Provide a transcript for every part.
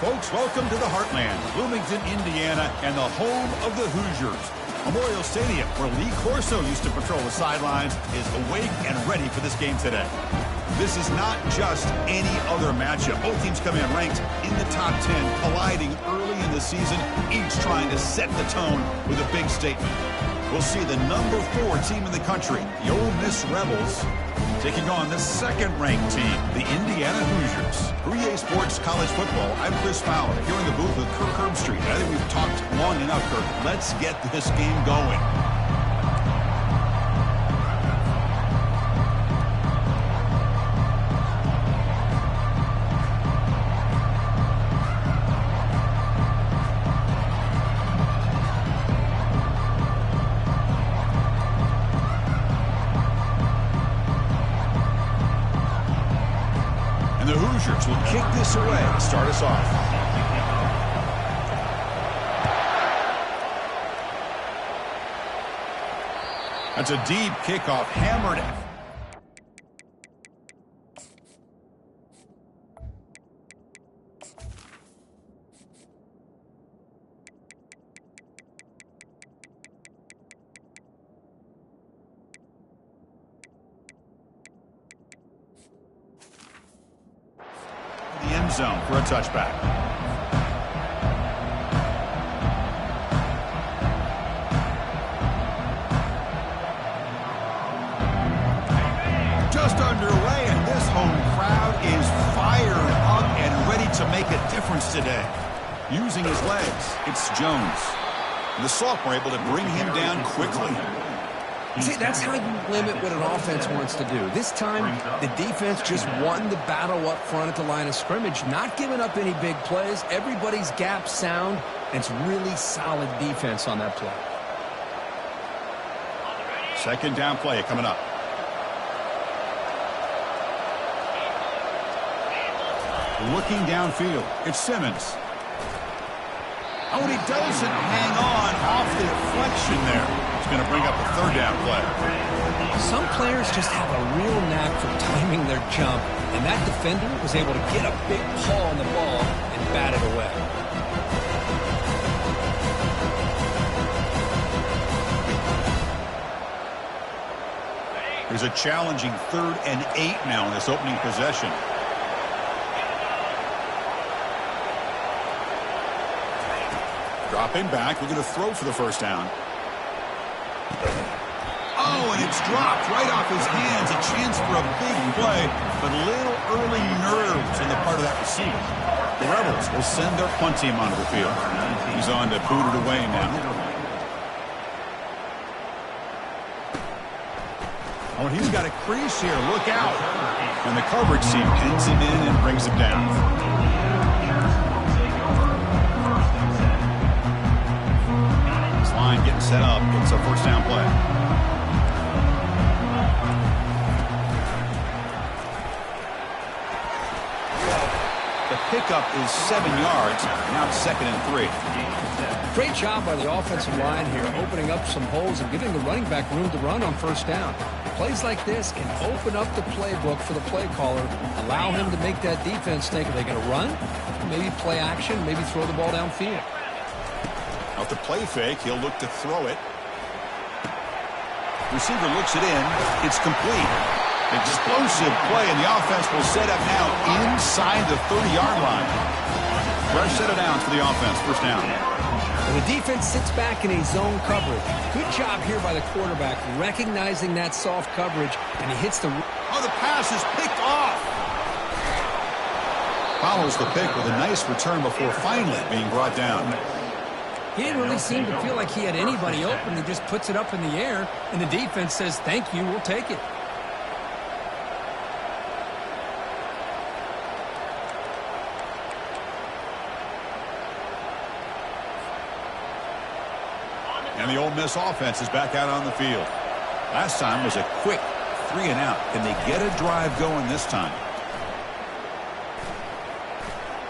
Folks, welcome to the Heartland, Bloomington, Indiana, and the home of the Hoosiers. Memorial Stadium, where Lee Corso used to patrol the sidelines, is awake and ready for this game today. This is not just any other matchup. Both teams come in ranked in the top 10, colliding early in the season, each trying to set the tone with a big statement. We'll see the number 4 team in the country, the Ole Miss Rebels, taking on the second-ranked team, the Indiana Hoosiers. For EA Sports College Football, I'm Chris Fowler, here in the booth with Kirk Herbstreit. I think we've talked long enough, Kirk. Let's get this game going. And the Hoosiers will kick this away to start us off. That's a deep kickoff, hammered it. The end zone for a touchback. Just underway, and this home crowd is fired up and ready to make a difference today. Using his legs, it's Jones. The sophomore able to bring him down quickly. See, that's how you limit what an offense wants to do. This time, the defense just won the battle up front at the line of scrimmage, not giving up any big plays. Everybody's gap sound, and it's really solid defense on that play. Second down play coming up. Looking downfield, it's Simmons. Oh, and he doesn't hang on off the deflection there. It's going to bring up a third down play. Some players just have a real knack for timing their jump, and that defender was able to get a big paw on the ball and bat it away. There's a challenging 3rd and 8 now in this opening possession. Dropping back, we're going to throw for the first down. Oh, and it's dropped right off his hands. A chance for a big play, but little early nerves on the part of that receiver. The Rebels will send their punt team onto the field. He's on to boot it away now. Oh, and he's got a crease here. Look out. And the coverage team pins him in and brings him down. Line getting set up. It's a first down play. The pickup is 7 yards. Now it's 2nd and 3. Great job by the offensive line here, opening up some holes and giving the running back room to run on first down. Plays like this can open up the playbook for the play caller, allow him to make that defense think, are they going to run? Maybe play action, maybe throw the ball downfield. Out the play fake, he'll look to throw it. Receiver looks it in. It's complete. Explosive play, and the offense will set up now inside the 30-yard line. Fresh set of downs for the offense. First down. And the defense sits back in a zone coverage. Good job here by the quarterback, recognizing that soft coverage, and he hits the... Oh, the pass is picked off. Follows the pick with a nice return before finally being brought down. He didn't really seem to feel like he had anybody open. He just puts it up in the air, and the defense says, thank you, we'll take it. And the Ole Miss offense is back out on the field. Last time was a quick 3 and out. Can they get a drive going this time?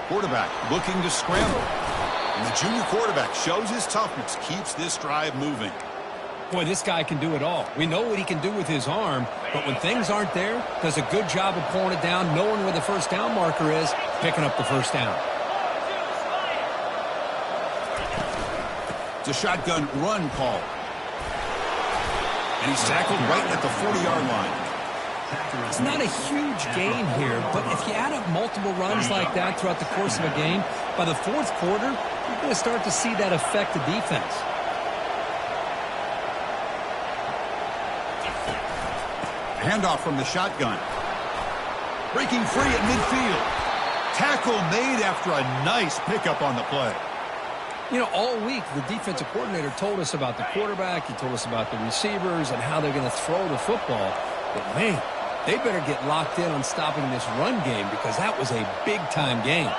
Quarterback looking to scramble. And the junior quarterback shows his toughness, keeps this drive moving. Boy, this guy can do it all. We know what he can do with his arm, but when things aren't there, does a good job of pulling it down, knowing where the first down marker is, picking up the first down. It's a shotgun run call. And he's tackled right at the 40-yard line. It's not a huge gain here, but if you add up multiple runs like that throughout the course of a game, by the fourth quarter, you're going to start to see that affect the defense. Handoff from the shotgun. Breaking free at midfield. Tackle made after a nice pickup on the play. You know, all week, the defensive coordinator told us about the quarterback. He told us about the receivers and how they're going to throw the football. But, man, they better get locked in on stopping this run game because that was a big-time game.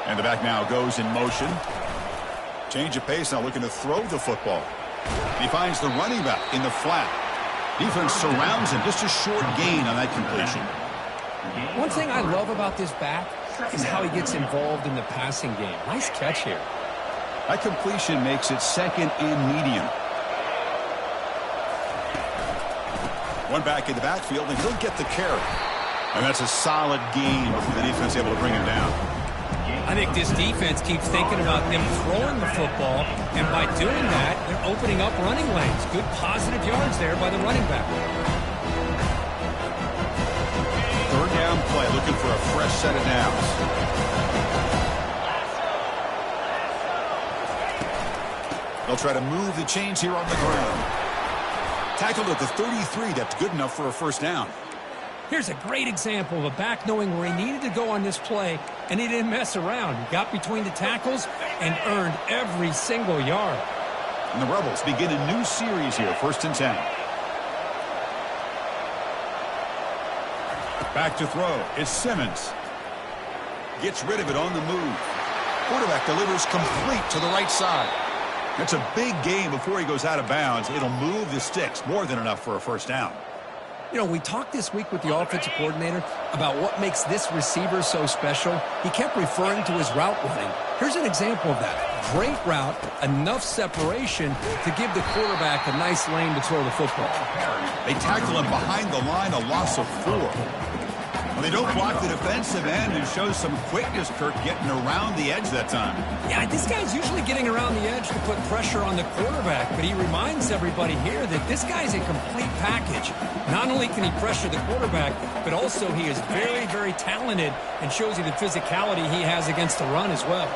And the back now goes in motion. Change of pace now, looking to throw the football. He finds the running back in the flat. Defense surrounds him. Just a short gain on that completion. One thing I love about this back is how he gets involved in the passing game. Nice catch here. That completion makes it second and medium. One back in the backfield, and he'll get the carry. And that's a solid gain before the defense able to bring him down. I think this defense keeps thinking about them throwing the football, and by doing that, they're opening up running lanes. Good positive yards there by the running back. Third down play, looking for a fresh set of downs. They'll try to move the chains here on the ground. Tackled at the 33. That's good enough for a first down. Here's a great example of a back knowing where he needed to go on this play, and he didn't mess around. He got between the tackles and earned every single yard. And the Rebels begin a new series here, 1st and 10. Back to throw. It's Simmons. Gets rid of it on the move. Quarterback delivers complete to the right side. That's a big gain before he goes out of bounds. It'll move the sticks, more than enough for a first down. You know, we talked this week with the offensive coordinator about what makes this receiver so special. He kept referring to his route running. Here's an example of that. Great route, enough separation to give the quarterback a nice lane to throw the football. They tackle him behind the line, a loss of 4. Well, they don't block the defensive end and show some quickness, Kirk, getting around the edge that time. Yeah, this guy's usually getting around the edge to put pressure on the quarterback, but he reminds everybody here that this guy's a complete package. Not only can he pressure the quarterback, but also he is very, very talented and shows you the physicality he has against the run as well.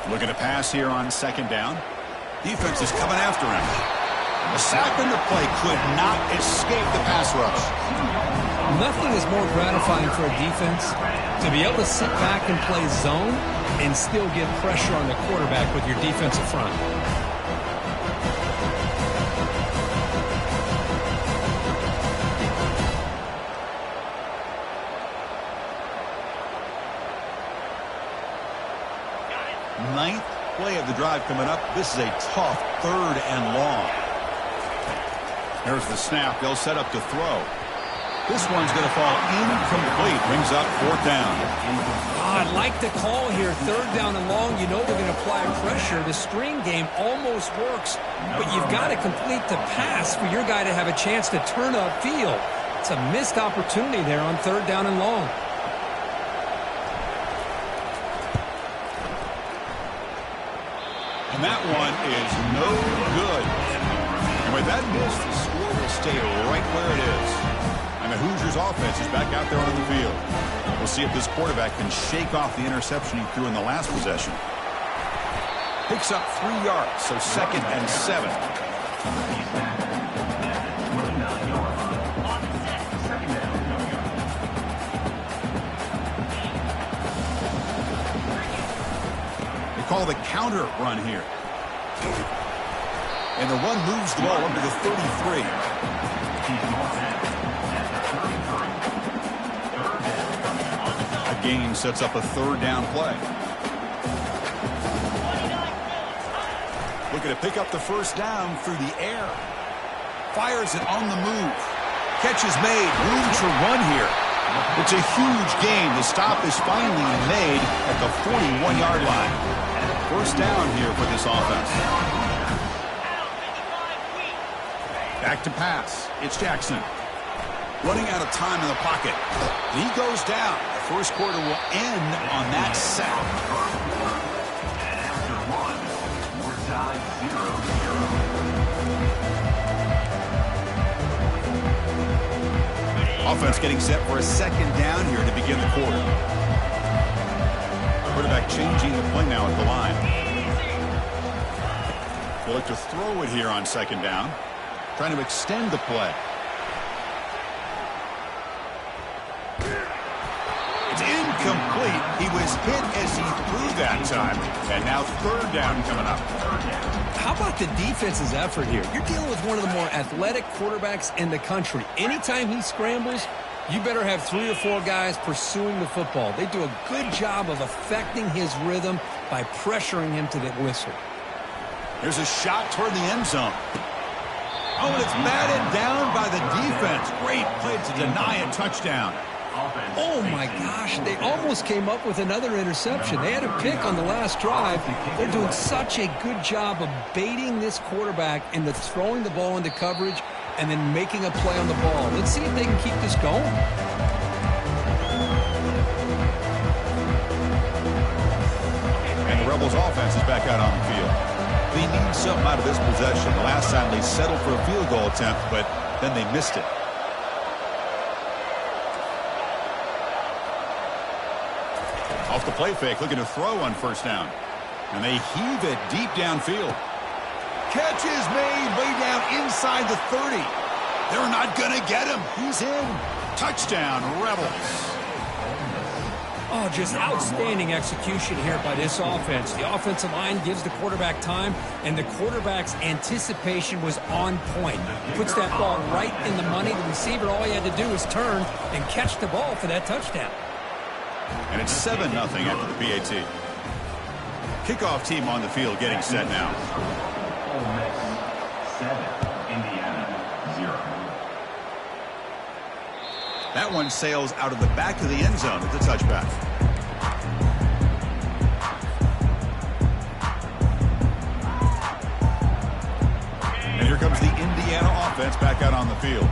Looking to pass here on 2nd down. Defense is coming after him. A sack in the play could not escape the pass rush. Nothing is more gratifying for a defense to be able to sit back and play zone and still get pressure on the quarterback with your defensive front. Ninth play of the drive coming up. This is a tough 3rd and long. There's the snap. They'll set up to throw. This one's going to fall incomplete. Brings up 4th down. I like the call here. 3rd down and long. You know they're going to apply pressure. The screen game almost works, but you've got to complete the pass for your guy to have a chance to turn upfield. It's a missed opportunity there on 3rd down and long. And that one is no good. And with that miss, the score will stay right where it is. And the Hoosiers offense is back out there on the field. We'll see if this quarterback can shake off the interception he threw in the last possession. Picks up 3 yards, so 2nd and 7. Call the counter run here. And the run moves the ball up to the 33. A gain sets up a 3rd down play. Looking to pick up the first down through the air. Fires it on the move. Catch is made. Room to run here. It's a huge gain. The stop is finally made at the 41-yard line. First down here for this offense. Back to pass. It's Jackson. Running out of time in the pocket. He goes down. The first quarter will end on that sack. After one, we're tied 0-0. Offense getting set for a second down here to begin the quarter. Quarterback changing the play now at the line. They'll look to throw it here on second down. Trying to extend the play. It's incomplete. He was hit as he threw that time. And now third down coming up. How about the defense's effort here? You're dealing with one of the more athletic quarterbacks in the country. Anytime he scrambles, you better have 3 or 4 guys pursuing the football. They do a good job of affecting his rhythm by pressuring him to the whistle. Here's a shot toward the end zone. Oh, and it's batted down by the defense. Great play to deny a touchdown. Oh, my gosh. They almost came up with another interception. They had a pick on the last drive. They're doing such a good job of baiting this quarterback into throwing the ball into coverage and then making a play on the ball. Let's see if they can keep this going. And the Rebels offense is back out on the field. They need something out of this possession. The last time they settled for a field goal attempt, but then they missed it. Off the play fake, looking to throw on first down. And they heave it deep downfield. Catch is made way down inside the 30. They're not going to get him. He's in. Touchdown, Rebels. Oh, just outstanding execution here by this offense. The offensive line gives the quarterback time, and the quarterback's anticipation was on point. Puts that ball right in the money. The receiver, all he had to do was turn and catch the ball for that touchdown. And it's 7-0 after the PAT. Kickoff team on the field getting set now. Ole Miss 7, Indiana 0. That one sails out of the back of the end zone with the touchback. And here comes the Indiana offense back out on the field.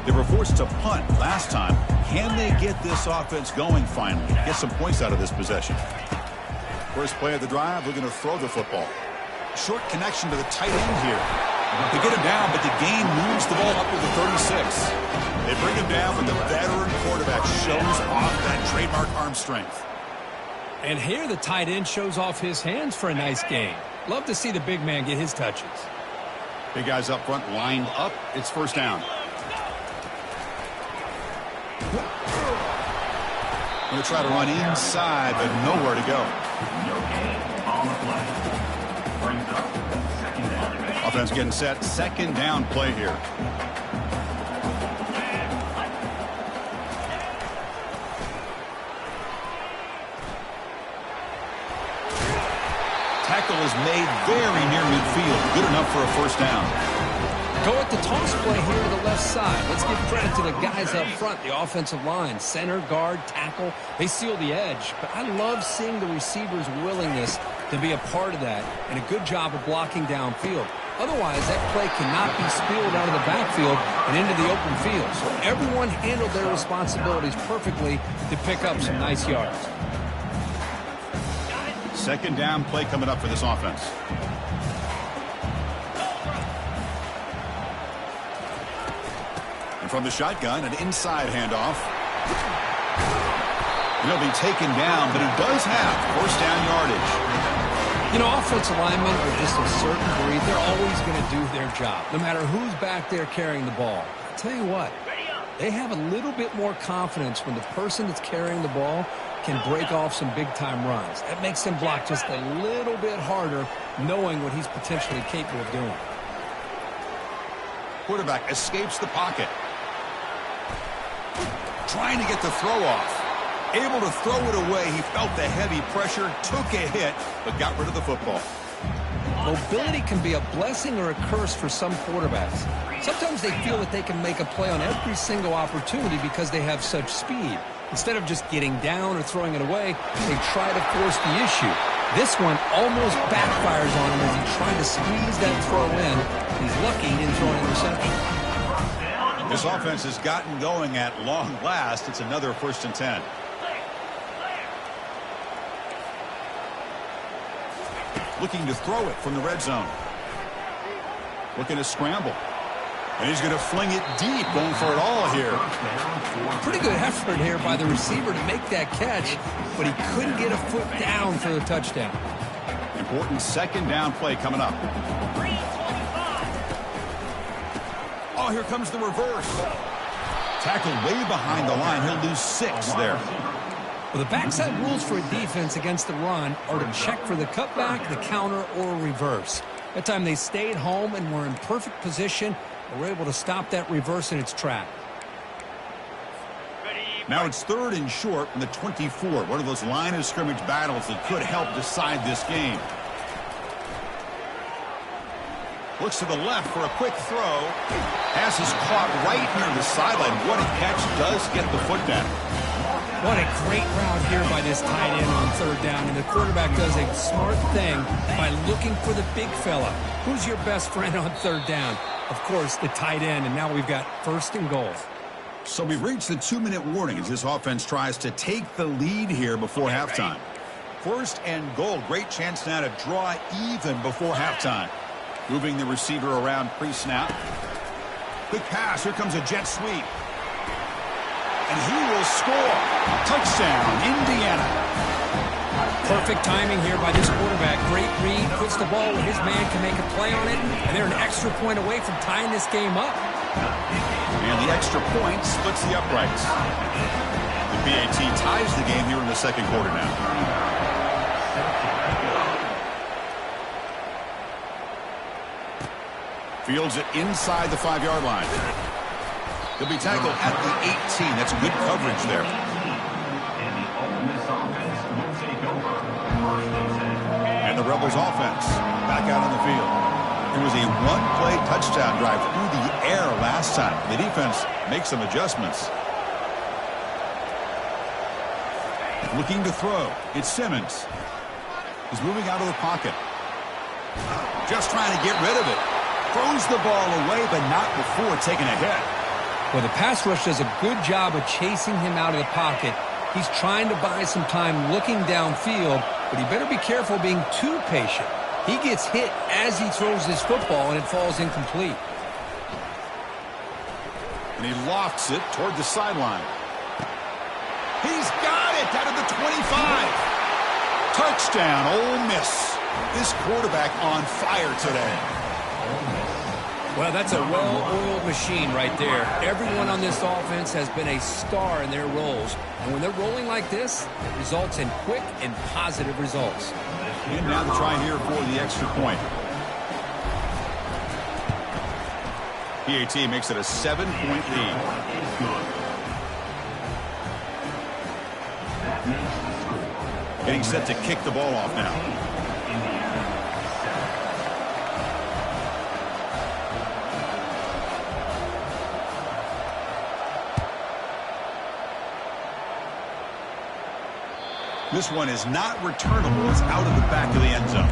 They were forced to punt last time. Can they get this offense going finally? Get some points out of this possession. First play of the drive, we're going to throw the football. Short connection to the tight end here. They get him down, but the gain moves the ball up to the 36. They bring him down, but the veteran quarterback shows off that trademark arm strength. And here the tight end shows off his hands for a nice gain. Love to see the big man get his touches. Big guys up front lined up. It's first down. Going to try to run inside, but nowhere to go. No gain on the play. Brings up second down. Offense getting set. Second down play here. Tackle is made very near midfield. Good enough for a first down. Go at the toss play here to the left side. Let's give credit to the guys up front, the offensive line. Center, guard, tackle. They seal the edge. But I love seeing the receiver's willingness to be a part of that and a good job of blocking downfield. Otherwise, that play cannot be spilled out of the backfield and into the open field. So everyone handled their responsibilities perfectly to pick up some nice yards. Second down play coming up for this offense. And from the shotgun, an inside handoff. He'll be taken down, but he does have first down yardage. You know, offensive linemen are just a certain breed. They're always going to do their job, no matter who's back there carrying the ball. I'll tell you what, they have a little bit more confidence when the person that's carrying the ball can break off some big-time runs. That makes them block just a little bit harder, knowing what he's potentially capable of doing. Quarterback escapes the pocket. Trying to get the throw off. Able to throw it away. He felt the heavy pressure, took a hit, but got rid of the football. Mobility can be a blessing or a curse for some quarterbacks. Sometimes they feel that they can make a play on every single opportunity because they have such speed. Instead of just getting down or throwing it away, they try to force the issue. This one almost backfires on him as he tried to squeeze that throw in. He's lucky he didn't throw an interception. This offense has gotten going at long last. It's another 1st and 10. Looking to throw it from the red zone. Looking to scramble. And he's going to fling it deep, going for it all here. Pretty good effort here by the receiver to make that catch, but he couldn't get a foot down for the touchdown. Important 2nd down play coming up. Oh, here comes the reverse. Tackled way behind the line. He'll lose 6 there. Well, the backside rules for a defense against the run are to check for the cutback, the counter, or reverse. That time they stayed home and were in perfect position and were able to stop that reverse in its track. Now it's 3rd and short from the 24. One of those line of scrimmage battles that could help decide this game. Looks to the left for a quick throw. Pass is caught right near the sideline. What a catch. Does get the foot down. What a great route here by this tight end on 3rd down. And the quarterback does a smart thing by looking for the big fella. Who's your best friend on 3rd down? Of course, the tight end. And now we've got 1st and goal. So we've reached the 2-minute warning as this offense tries to take the lead here before halftime. 1st and goal. Great chance now to draw even before halftime. Moving the receiver around pre-snap. Quick pass. Here comes a jet sweep. And he will score. Touchdown, Indiana. Perfect timing here by this quarterback. Great read. Puts the ball where his man can make a play on it. And they're an extra point away from tying this game up. And the extra point splits the uprights. The PAT ties the game here in the 2nd quarter now. Fields it inside the 5-yard line. He'll be tackled at the 18. That's good coverage there. And the Rebels offense back out on the field. It was a 1-play touchdown drive through the air last time. The defense makes some adjustments. Looking to throw. It's Simmons. He's moving out of the pocket. Just trying to get rid of it. Throws the ball away, but not before taking a hit. Well, the pass rush does a good job of chasing him out of the pocket. He's trying to buy some time looking downfield, but he better be careful being too patient. He gets hit as he throws his football, and it falls incomplete. And he lofts it toward the sideline. He's got it out of the 25. Touchdown, Ole Miss. This quarterback on fire today. Well, that's a well-oiled machine right there. Everyone on this offense has been a star in their roles. And when they're rolling like this, it results in quick and positive results. And now the try here for the extra point. PAT makes it a 7-point lead. Getting set to kick the ball off now. This one is not returnable. It's out of the back of the end zone.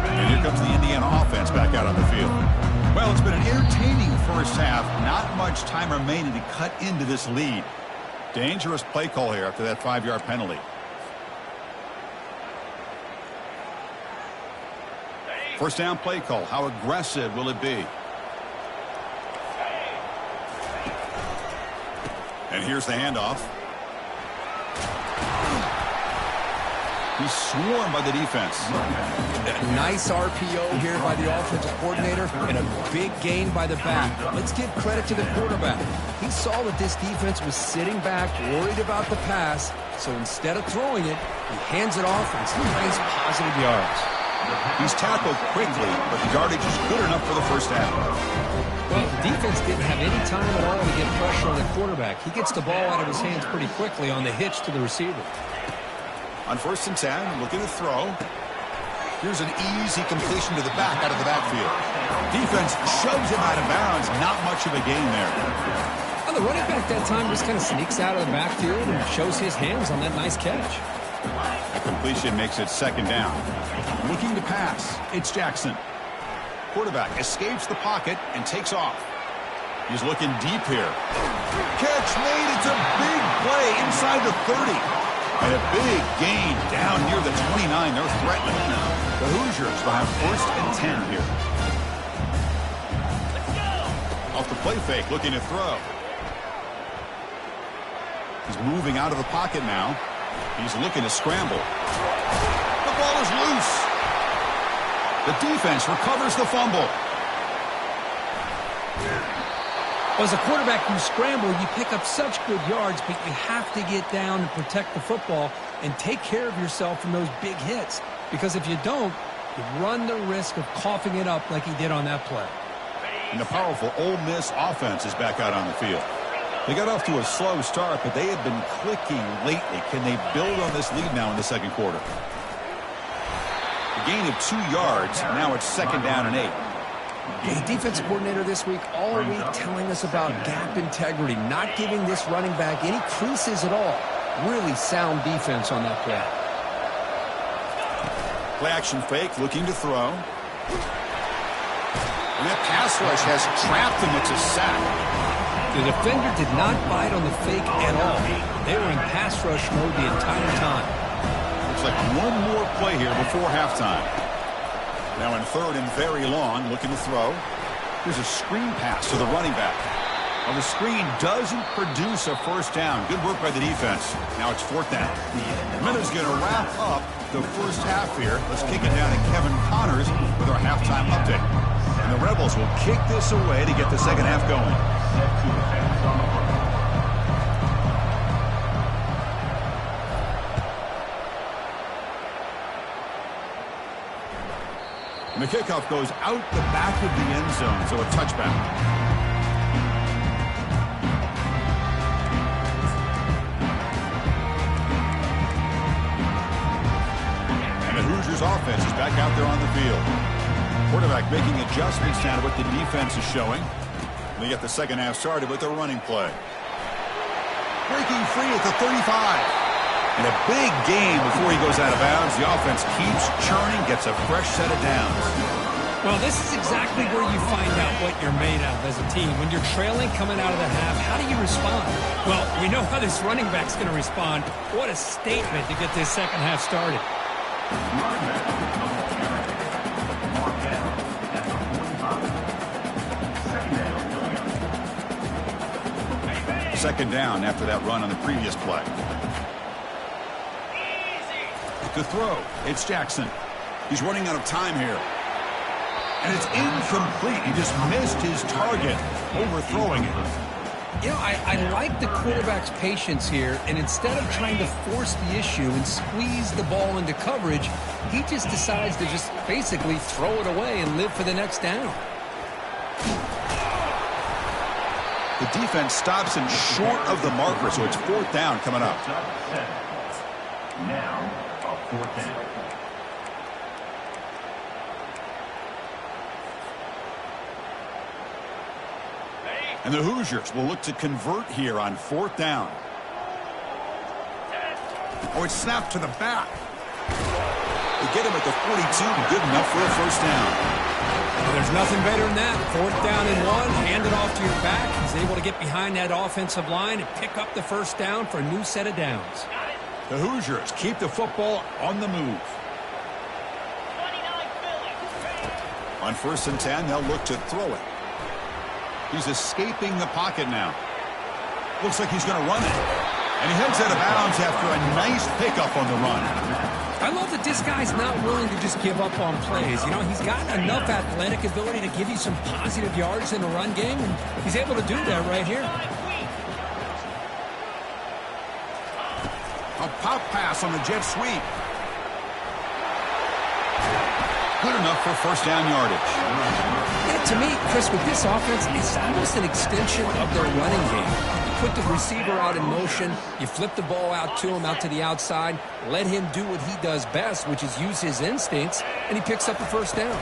And here comes the Indiana offense back out on the field. Well, it's been an entertaining first half. Not much time remaining to cut into this lead. Dangerous play call here after that 5-yard penalty. First down play call. How aggressive will it be? And here's the handoff. He's swarmed by the defense. A nice RPO here by the offensive coordinator and a big gain by the back. Let's give credit to the quarterback. He saw that this defense was sitting back, worried about the pass, so instead of throwing it, he hands it off and some nice positive yards. He's tackled quickly, but the yardage is good enough for the first half. Well, the defense didn't have any time at all to get pressure on the quarterback. He gets the ball out of his hands pretty quickly on the hitch to the receiver. On 1st and 10, looking to throw. Here's an easy completion to the back out of the backfield. Defense shoves him out of bounds. Not much of a gain there. Well, the running back that time just kind of sneaks out of the backfield and shows his hands on that nice catch. A completion makes it second down. Looking to pass. It's Jackson. Quarterback escapes the pocket and takes off. He's looking deep here. Catch made. It's a big play inside the 30. And a big gain down near the 29. They're threatening. The Hoosiers will have 1st and 10 here. Off the play fake, looking to throw. He's moving out of the pocket now. He's looking to scramble. The ball is loose. The defense recovers the fumble. As a quarterback, you scramble, you pick up such good yards, but you have to get down and protect the football and take care of yourself from those big hits. Because if you don't, you run the risk of coughing it up like he did on that play. And the powerful Ole Miss offense is back out on the field. They got off to a slow start, but they have been clicking lately. Can they build on this lead now in the second quarter? A gain of 2 yards. Now it's 2nd down and 8. The defensive coordinator this week all week telling us about gap integrity, not giving this running back any creases at all. Really sound defense on that play. Play action fake, looking to throw. And that pass rush has trapped him. It's a sack. The defender did not bite on the fake at all. They were in pass rush mode the entire time. Looks like one more play here before halftime. Now in 3rd and very long, looking to throw. Here's a screen pass to the running back. Well, the screen doesn't produce a 1st down. Good work by the defense. Now it's 4th down. Miller's going to wrap up the first half here. Let's kick it down to Kevin Connors with our halftime update. And the Rebels will kick this away to get the second half going. And the kickoff goes out the back of the end zone, so a touchback. And the Hoosiers offense is back out there on the field. Quarterback making adjustments now to what the defense is showing. They get the second half started with their running play. Breaking free at the 35. And a big gain before he goes out of bounds. The offense keeps churning, gets a fresh set of downs. Well, this is exactly where you find out what you're made of as a team. When you're trailing coming out of the half, how do you respond? Well, we know how this running back's going to respond. What a statement to get this second half started. Second down after that run on the previous play. To throw, it's Jackson. He's running out of time here. And it's incomplete. He just missed his target, overthrowing it. You know, I like the quarterback's patience here, and instead of trying to force the issue and squeeze the ball into coverage, he just decides to just basically throw it away and live for the next down. The defense stops him short of the marker, so it's 4th down coming up. Now, a 4th down. And the Hoosiers will look to convert here on 4th down. Oh, it's snapped to the back. They get him at the 42, good enough for a 1st down. Well, there's nothing better than that. 4th down and 1, hand it off to your back. He's able to get behind that offensive line and pick up the 1st down for a new set of downs. The Hoosiers keep the football on the move. On 1st and 10, they'll look to throw it. He's escaping the pocket now. Looks like he's going to run it. And he heads out of bounds after a nice pickup on the run. I love that this guy's not willing to just give up on plays. You know, he's got enough athletic ability to give you some positive yards in the run game, and he's able to do that right here. A pop pass on the jet sweep. Good enough for 1st down yardage. Yeah, to me, Chris, with this offense, it's almost an extension of their running game. put the receiver out in motion, you flip the ball out to him, out to the outside, let him do what he does best, which is use his instincts, and he picks up the first down.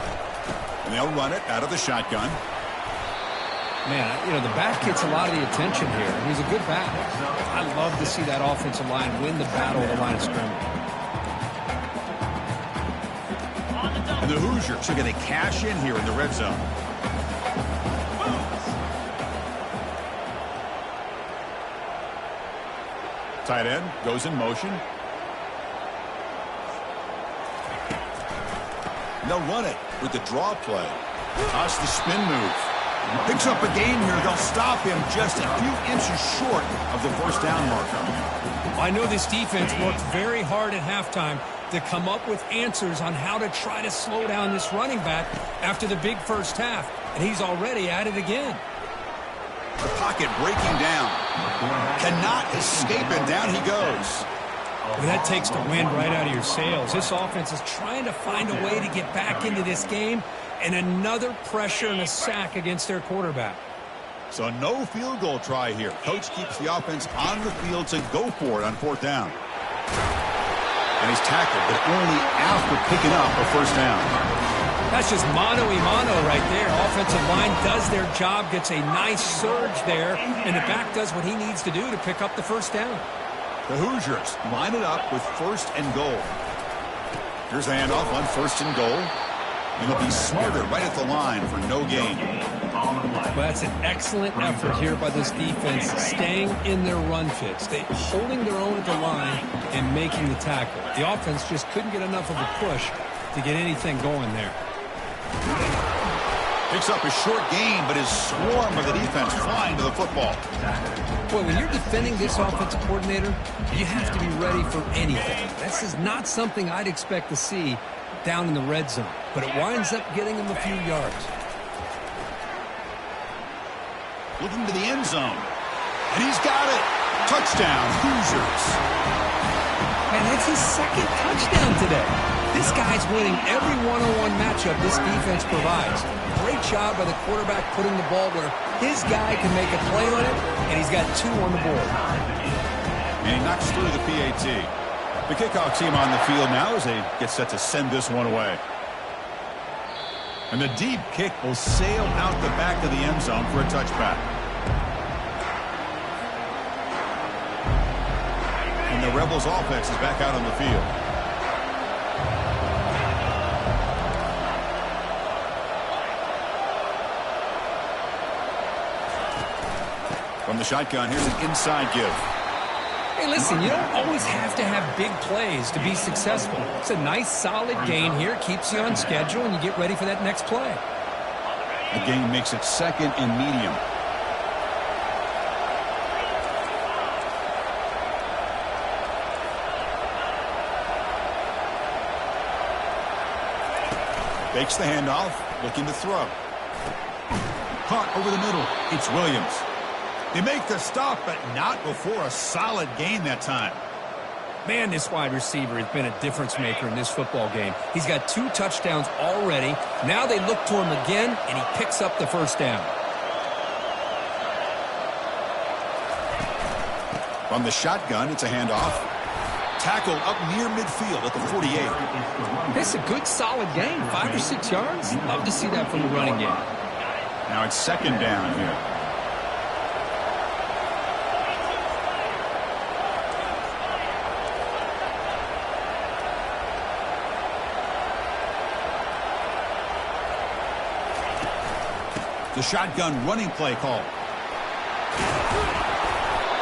And they'll run it out of the shotgun. Man, you know, the back gets a lot of the attention here. He's a good back. I love to see that offensive line win the battle of the line of scrimmage. And the Hoosiers are going to cash in here in the red zone. Tight end goes in motion. And they'll run it with the draw play. Toss the spin move. Picks up a gain here. They'll stop him just a few inches short of the first down marker. I know this defense worked very hard at halftime to come up with answers on how to try to slow down this running back after the big first half, and he's already at it again. The pocket breaking down. Cannot escape it. Down he goes. Well, that takes the wind right out of your sails. This offense is trying to find a way to get back into this game, and another pressure and a sack against their quarterback. So no field goal try here. Coach keeps the offense on the field to go for it on fourth down. And he's tackled, but only after picking up a first down. That's just mano-a-mano right there. Offensive line does their job, gets a nice surge there, and the back does what he needs to do to pick up the first down. The Hoosiers line it up with first and goal. Here's the handoff on first and goal. And they'll be smarter right at the line for no gain. Well, that's an excellent effort here by this defense, staying in their run fits, holding their own at the line and making the tackle. The offense just couldn't get enough of a push to get anything going there. Picks up a short gain, but his swarm of the defense flying to the football. Well, when you're defending this offensive coordinator, you have to be ready for anything. This is not something I'd expect to see down in the red zone, but it winds up getting him a few yards. Looking to the end zone. And he's got it. Touchdown, Hoosiers. And that's his second touchdown today. This guy's winning every one-on-one matchup this defense provides. Great job by the quarterback putting the ball where his guy can make a play on it, and he's got 2 on the board. And he knocks through the PAT. The kickoff team on the field now as they get set to send this one away. And the deep kick will sail out the back of the end zone for a touchback. And the Rebels offense is back out on the field. From the shotgun, here's an inside give. Hey, listen, you don't always have to have big plays to be successful. It's a nice, solid gain here. Keeps you on schedule, and you get ready for that next play. The gain makes it second and medium. Fakes the handoff, looking to throw. Caught over the middle. It's Williams. They make the stop, but not before a solid gain that time. Man, this wide receiver has been a difference maker in this football game. He's got 2 touchdowns already. Now they look to him again, and he picks up the first down. From the shotgun, it's a handoff. Tackled up near midfield at the 48. This is a good, solid gain. 5 or 6 yards. Love to see that from the running game. Now it's second down here. The shotgun running play call.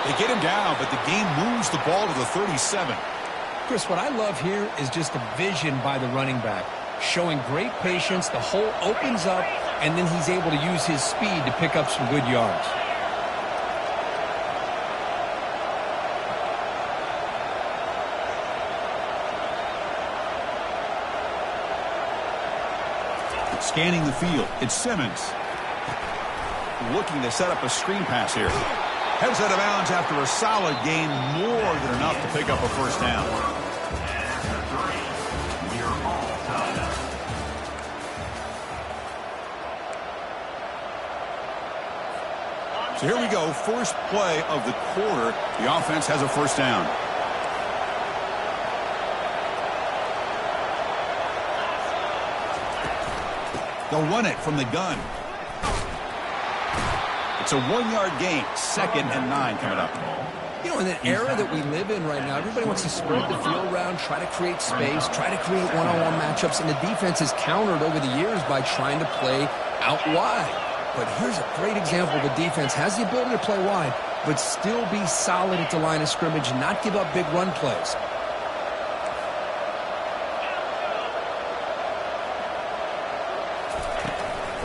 They get him down, but the game moves the ball to the 37. Chris, what I love here is just the vision by the running back. Showing great patience, the hole opens up, and then he's able to use his speed to pick up some good yards. Scanning the field, it's Simmons. Looking to set up a screen pass here. Heads out of bounds after a solid gain, more than enough to pick up a first down. So here we go, first play of the quarter. The offense has a first down. They'll run it from the gun. It's a 1-yard gain, 2nd and 9 coming up. You know, in the era that we live in right now, everybody wants to spread the field around, try to create space, try to create one-on-one matchups, and the defense has countered over the years by trying to play out wide. But here's a great example. The defense has the ability to play wide, but still be solid at the line of scrimmage and not give up big run plays.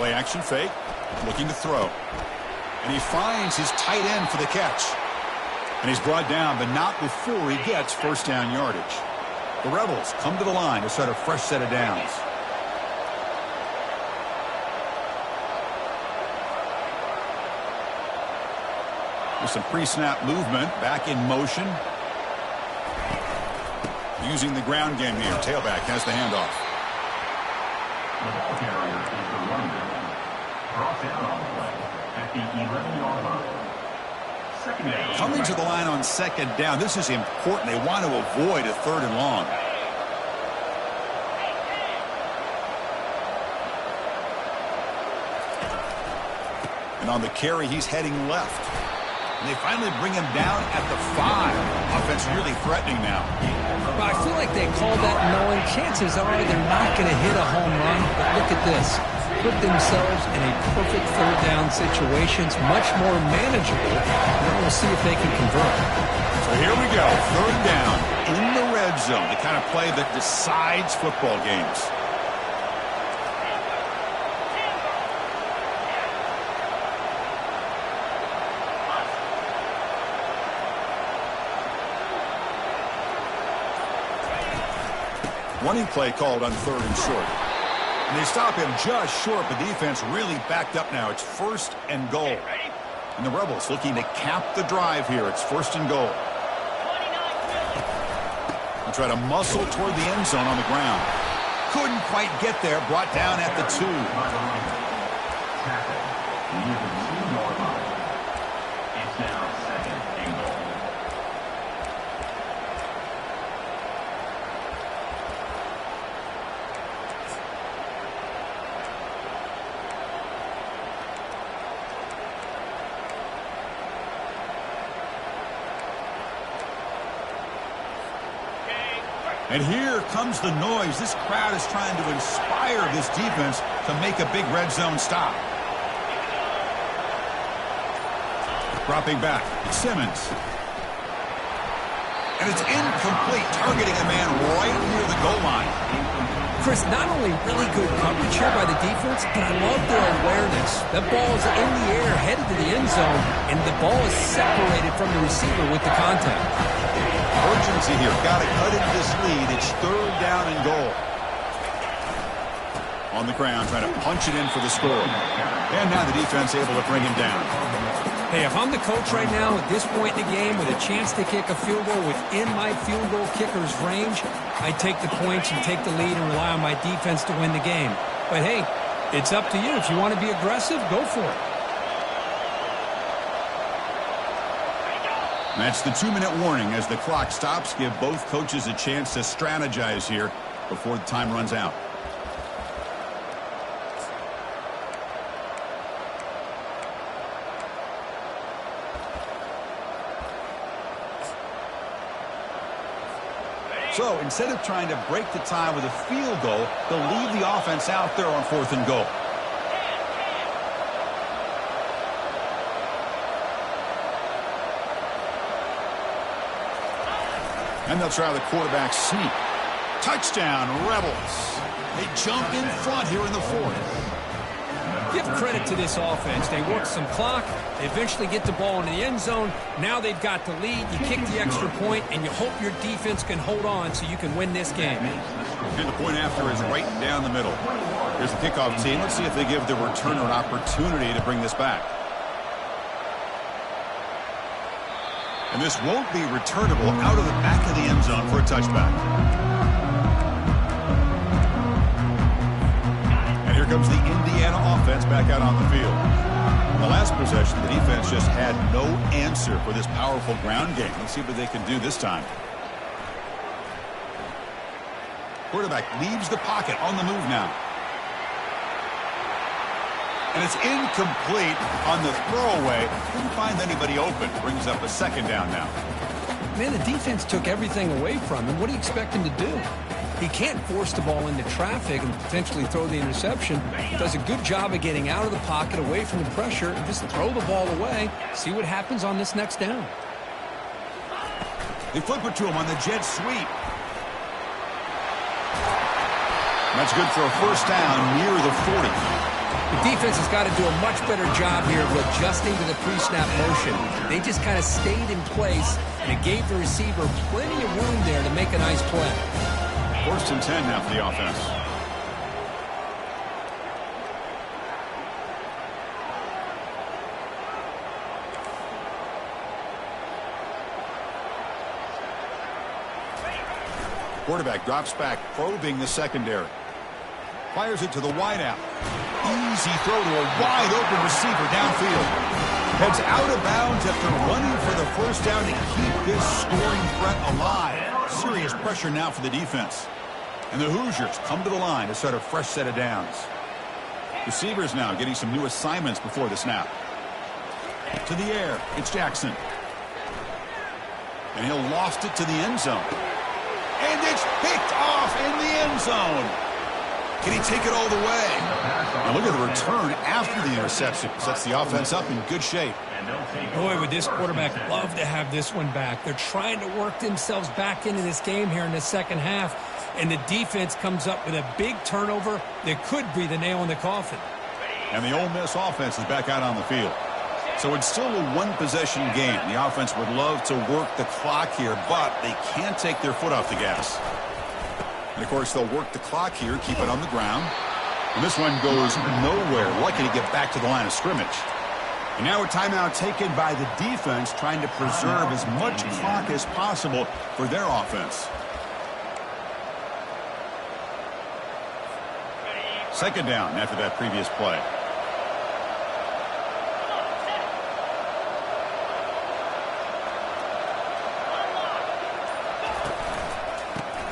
Play action fake, looking to throw. And he finds his tight end for the catch. And he's brought down, but not before he gets first down yardage. The Rebels come to the line to start a fresh set of downs. With some pre-snap movement, back in motion. Using the ground game here. Tailback has the handoff. The ball carrier is the running back. Brought down on the play at the 11-yard line. Second down. Coming to the line on second down. This is important. They want to avoid a 3rd and long. And on the carry, he's heading left. And they finally bring him down at the 5. Offense really threatening now. Well, I feel like they call that knowing chances are they're not going to hit a home run. But look at this. Put themselves in a perfect 3rd down situation. It's much more manageable. Now we'll see if they can convert. So here we go. 3rd down in the red zone. The kind of play that decides football games. Running play called on 3rd and short. And they stop him just short. The defense really backed up now. It's 1st and goal. And the Rebels looking to cap the drive here. It's 1st and goal. They'll try to muscle toward the end zone on the ground. Couldn't quite get there. Brought down at the 2. Tackled near the 2-yard line. It's now 2nd and goal. And here comes the noise. This crowd is trying to inspire this defense to make a big red zone stop. Dropping back, Simmons. And it's incomplete, targeting a man right near the goal line. Chris, not only really good coverage here by the defense, but I love their awareness. That ball is in the air, headed to the end zone, and the ball is separated from the receiver with the contact. Urgency here. Got to cut into this lead. It's 3rd down and goal. On the ground, trying to punch it in for the score. And now the defense able to bring him down. Hey, if I'm the coach right now at this point in the game with a chance to kick a field goal within my field goal kicker's range, I take the points and take the lead and rely on my defense to win the game. But hey, it's up to you. If you want to be aggressive, go for it. That's the 2-minute warning as the clock stops. Give both coaches a chance to strategize here before the time runs out. So instead of trying to break the tie with a field goal, they'll leave the offense out there on 4th and goal. And they'll try the quarterback sneak. Touchdown, Rebels. They jump in front here in the 4th. Give credit to this offense. They work some clock. They eventually get the ball into the end zone. Now they've got the lead. You kick the extra point, and you hope your defense can hold on so you can win this game. And the point after is right down the middle. Here's the kickoff team. Let's see if they give the returner an opportunity to bring this back. And this won't be returnable out of the back of the end zone for a touchback. And here comes the Indiana offense back out on the field. the last possession, the defense just had no answer for this powerful ground game. Let's see what they can do this time. Quarterback leaves the pocket on the move now. And it's incomplete on the throwaway. Couldn't find anybody open. Brings up a second down now. Man, the defense took everything away from him. What do you expect him to do? He can't force the ball into traffic and potentially throw the interception. Does a good job of getting out of the pocket, away from the pressure, and just throw the ball away. See what happens on this next down. They flip it to him on the jet sweep. That's good for a first down near the 40. The defense has got to do a much better job here of adjusting to the pre-snap motion. They just kind of stayed in place, and it gave the receiver plenty of room there to make a nice play. First and 10 now for the offense. Quarterback drops back, probing the secondary. Fires it to the wideout. Easy throw to a wide-open receiver downfield. Heads out of bounds after running for the first down to keep this scoring threat alive. Serious pressure now for the defense. And the Hoosiers come to the line to start a fresh set of downs. Receivers now getting some new assignments before the snap. To the air, it's Jackson. And he'll lost it to the end zone. And it's picked off in the end zone. Can he take it all the way? Now look at the return after the interception. Sets the offense up in good shape. Boy, would this quarterback love to have this one back. They're trying to work themselves back into this game here in the second half. And the defense comes up with a big turnover that could be the nail in the coffin. And the Ole Miss offense is back out on the field. So it's still a one-possession game. The offense would love to work the clock here, but they can't take their foot off the gas. And, of course, they'll work the clock here, keep it on the ground. And this one goes nowhere. Lucky to get back to the line of scrimmage. And now a timeout taken by the defense, trying to preserve as much clock as possible for their offense. Second down after that previous play.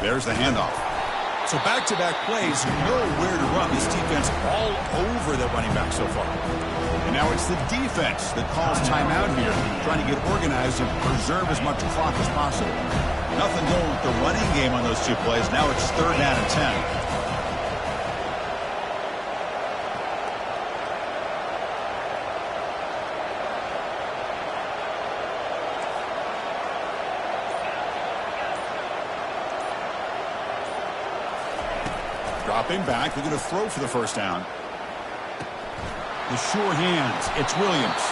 There's the handoff. So back-to-back plays, nowhere to run. This defense all over the running back so far. And now it's the defense that calls timeout here, trying to get organized and preserve as much clock as possible. Nothing going with the running game on those two plays. Now it's third down and 10. Dropping back, they're going to throw for the first down. The sure hands, it's Williams.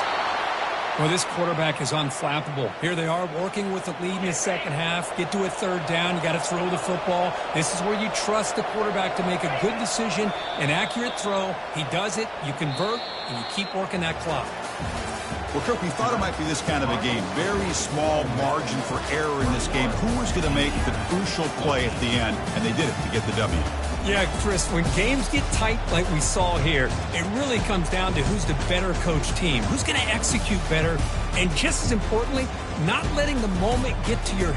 Well, this quarterback is unflappable. Here they are working with the lead in the second half. Get to a third down, you got to throw the football. This is where you trust the quarterback to make a good decision, an accurate throw. He does it, you convert, and you keep working that clock. Well, Kirk, we thought it might be this kind of a game. Very small margin for error in this game. Who was going to make the crucial play at the end? And they did it to get the W. Yeah, Chris, when games get tight like we saw here, it really comes down to who's the better coach team, who's going to execute better, and just as importantly, not letting the moment get to your